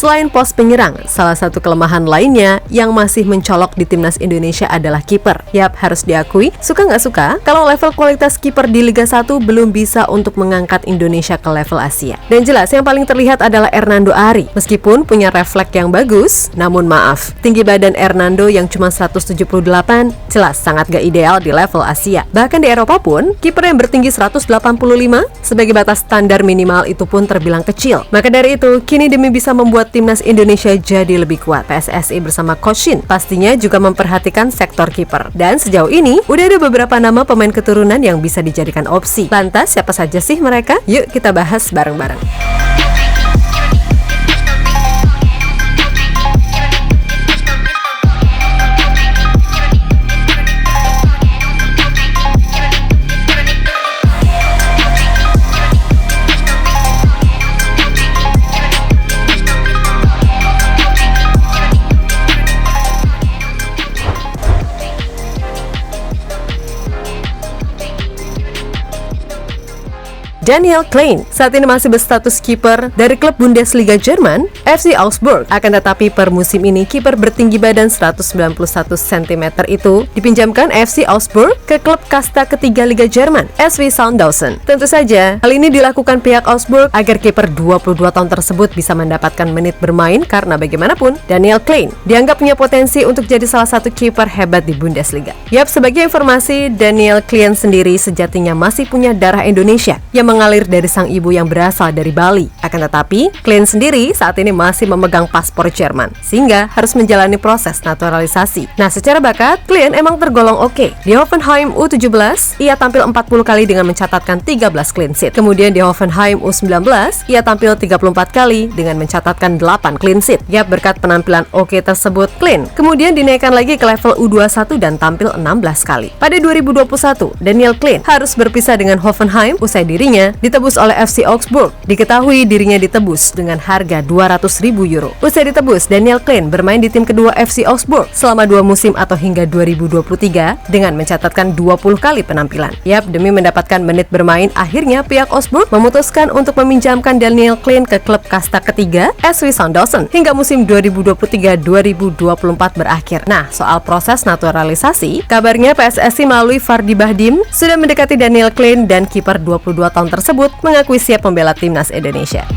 Selain pos penyerang, salah satu kelemahan lainnya yang masih mencolok di timnas Indonesia adalah kiper. Yap, harus diakui, suka nggak suka, kalau level kualitas kiper di Liga 1 belum bisa untuk mengangkat Indonesia ke level Asia. Dan jelas yang paling terlihat adalah Hernando Ari. Meskipun punya refleks yang bagus, namun maaf, tinggi badan Hernando yang cuma 178 jelas sangat gak ideal di level Asia. Bahkan di Eropa pun, kiper yang bertinggi 185 sebagai batas standar minimal itu pun terbilang kecil. Maka dari itu, kini demi bisa membuat timnas Indonesia jadi lebih kuat, PSSI bersama Coach Shin pastinya juga memperhatikan sektor kiper. Dan sejauh ini, udah ada beberapa nama pemain keturunan yang bisa dijadikan opsi. Lantas, siapa saja sih mereka? Yuk kita bahas bareng-bareng. Daniel Klein saat ini masih berstatus kiper dari klub Bundesliga Jerman, FC Augsburg. Akan tetapi per musim ini kiper bertinggi badan 191 cm itu dipinjamkan FC Augsburg ke klub kasta ketiga Liga Jerman, SV Sandhausen. Tentu saja, hal ini dilakukan pihak Augsburg agar kiper 22 tahun tersebut bisa mendapatkan menit bermain karena bagaimanapun Daniel Klein dianggap punya potensi untuk jadi salah satu kiper hebat di Bundesliga. Yap, sebagai informasi, Daniel Klein sendiri sejatinya masih punya darah Indonesia yang mengalir dari sang ibu yang berasal dari Bali. Akan tetapi, Klein sendiri saat ini masih memegang paspor Jerman, sehingga harus menjalani proses naturalisasi. Nah, secara bakat, Klein emang tergolong oke. Di Hoffenheim U17, ia tampil 40 kali dengan mencatatkan 13 clean sheet. Kemudian di Hoffenheim U19, ia tampil 34 kali dengan mencatatkan 8 clean sheet. Yap, berkat penampilan oke tersebut, Klein kemudian dinaikkan lagi ke level U21 dan tampil 16 kali. Pada 2021, Daniel Klein harus berpisah dengan Hoffenheim usai dirinya ditebus oleh FC Augsburg. Diketahui dirinya ditebus dengan harga 200.000 euro. Usai ditebus, Daniel Klein bermain di tim kedua FC Augsburg selama 2 musim atau hingga 2023 dengan mencatatkan 20 kali penampilan. Yap, demi mendapatkan menit bermain, akhirnya pihak Augsburg memutuskan untuk meminjamkan Daniel Klein ke klub kasta ketiga SV Sandhausen hingga musim 2023-2024 berakhir. Nah, soal proses naturalisasi, kabarnya PSSI melalui Fardi Bahdim sudah mendekati Daniel Klein dan kiper 22 tahun tersebut mengakui siap membela timnas Indonesia.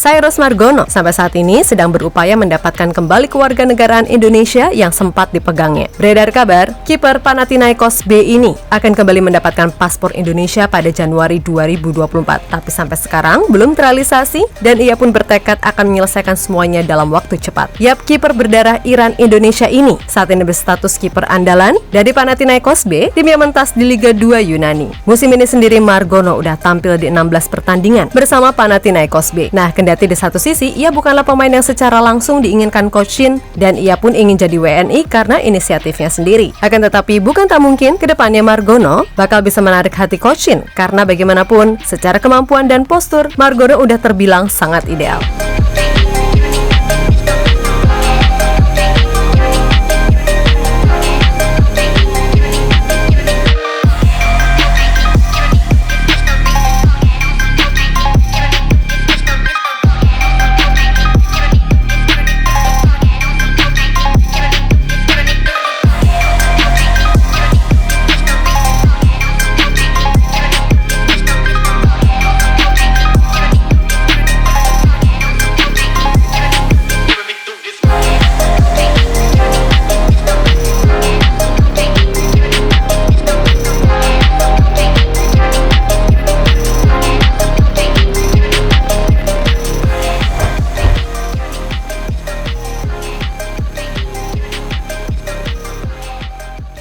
Cyrus Margono sampai saat ini sedang berupaya mendapatkan kembali kewarganegaraan Indonesia yang sempat dipegangnya. Beredar kabar, kiper Panathinaikos B ini akan kembali mendapatkan paspor Indonesia pada Januari 2024. Tapi sampai sekarang belum terrealisasi dan ia pun bertekad akan menyelesaikan semuanya dalam waktu cepat. Yap, kiper berdarah Iran Indonesia ini saat ini berstatus kiper andalan dari Panathinaikos B, tim yang mentas di Liga 2 Yunani. Musim ini sendiri Margono udah tampil di 16 pertandingan bersama Panathinaikos B. Nah, kendati di satu sisi, ia bukanlah pemain yang secara langsung diinginkan Coach Shin dan ia pun ingin jadi WNI karena inisiatifnya sendiri. Akan tetapi, bukan tak mungkin kedepannya Margono bakal bisa menarik hati Coach Shin karena bagaimanapun, secara kemampuan dan postur, Margono udah terbilang sangat ideal.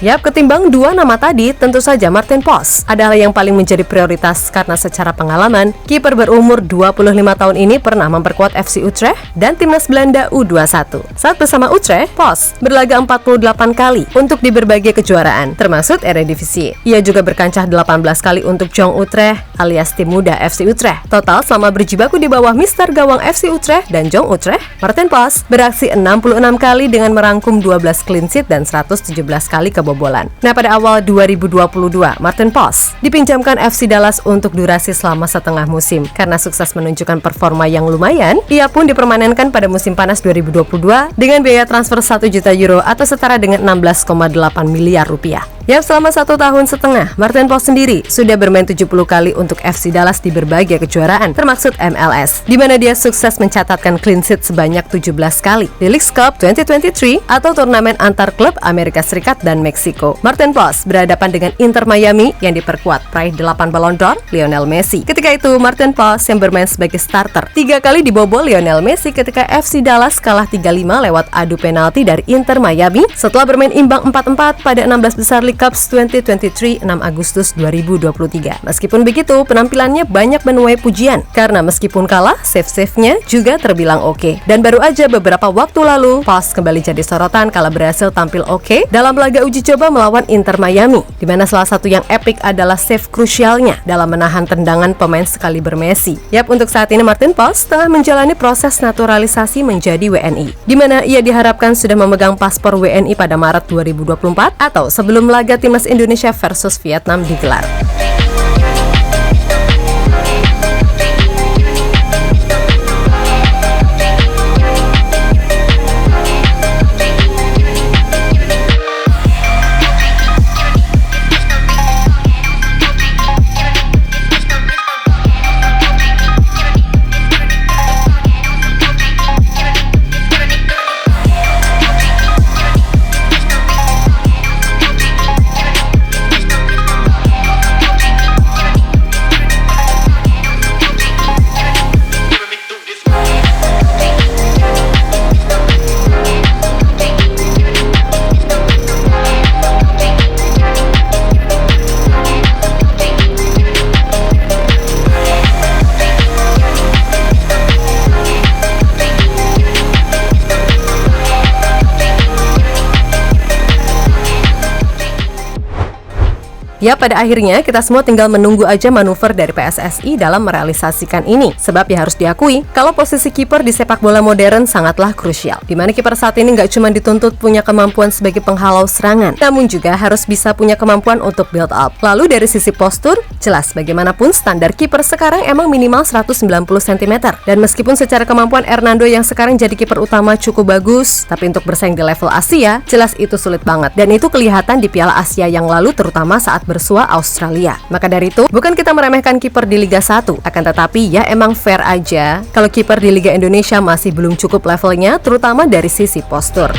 Yap, ketimbang dua nama tadi, tentu saja Martin Pos adalah yang paling menjadi prioritas karena secara pengalaman, kiper berumur 25 tahun ini pernah memperkuat FC Utrecht dan timnas Belanda U21. Saat bersama Utrecht, Pos berlaga 48 kali untuk di berbagai kejuaraan, termasuk Eredivisie. Ia juga berkancah 18 kali untuk Jong Utrecht alias tim muda FC Utrecht. Total selama berjibaku di bawah Mister Gawang FC Utrecht dan Jong Utrecht, Maarten Vos beraksi 66 kali dengan merangkum 12 clean sheet dan 117 kali kebobolan. Nah, pada awal 2022, Maarten Vos dipinjamkan FC Dallas untuk durasi selama setengah musim. Karena sukses menunjukkan performa yang lumayan, ia pun dipermanenkan pada musim panas 2022 dengan biaya transfer 1 juta euro atau setara dengan 16,8 miliar rupiah. Yang selama 1 tahun setengah, Maarten Vos sendiri sudah bermain 70 kali untuk FC Dallas di berbagai kejuaraan, termasuk MLS, di mana dia sukses mencatatkan clean sheet sebanyak 17 kali di Leagues Cup 2023 atau turnamen antar klub Amerika Serikat dan Meksiko. Maarten Vos berhadapan dengan Inter Miami yang diperkuat peraih 8 Ballon d'Or, Lionel Messi. Ketika itu, Maarten Vos yang bermain sebagai starter 3 kali dibobol Lionel Messi ketika FC Dallas kalah 3-5 lewat adu penalti dari Inter Miami setelah bermain imbang 4-4 pada 16 besar League Cups 2023 6 Agustus 2023. Meskipun begitu, penampilannya banyak menuai pujian karena meskipun kalah, save-nya juga terbilang oke. Dan baru aja beberapa waktu lalu, Vos kembali jadi sorotan kala berhasil tampil oke dalam laga uji coba melawan Inter Miami, di mana salah satu yang epic adalah save krusialnya dalam menahan tendangan pemain sekaliber Messi. Yap, untuk saat ini Maarten Vos tengah menjalani proses naturalisasi menjadi WNI, di mana ia diharapkan sudah memegang paspor WNI pada Maret 2024 atau sebelum laga Timnas Indonesia versus Vietnam digelar. Ya, pada akhirnya kita semua tinggal menunggu aja manuver dari PSSI dalam merealisasikan ini. Sebab ya harus diakui, kalau posisi kiper di sepak bola modern sangatlah krusial. Dimana kiper saat ini nggak cuma dituntut punya kemampuan sebagai penghalau serangan, namun juga harus bisa punya kemampuan untuk build up. Lalu dari sisi postur, jelas bagaimanapun standar kiper sekarang emang minimal 190 cm. Dan meskipun secara kemampuan Hernando yang sekarang jadi kiper utama cukup bagus, tapi untuk bersaing di level Asia, jelas itu sulit banget. Dan itu kelihatan di Piala Asia yang lalu, terutama saat bersua Australia. Maka dari itu, bukan kita meremehkan kiper di Liga 1, akan tetapi ya emang fair aja kalau kiper di Liga Indonesia masih belum cukup levelnya, terutama dari sisi postur.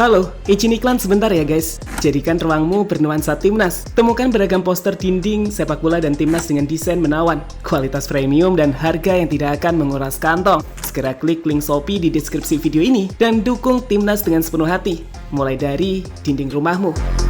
Halo, izin iklan sebentar ya guys. Jadikan ruangmu bernuansa Timnas. Temukan beragam poster dinding, sepak bola dan Timnas dengan desain menawan, kualitas premium dan harga yang tidak akan menguras kantong. Segera klik link Shopee di deskripsi video ini dan dukung Timnas dengan sepenuh hati. Mulai dari dinding rumahmu.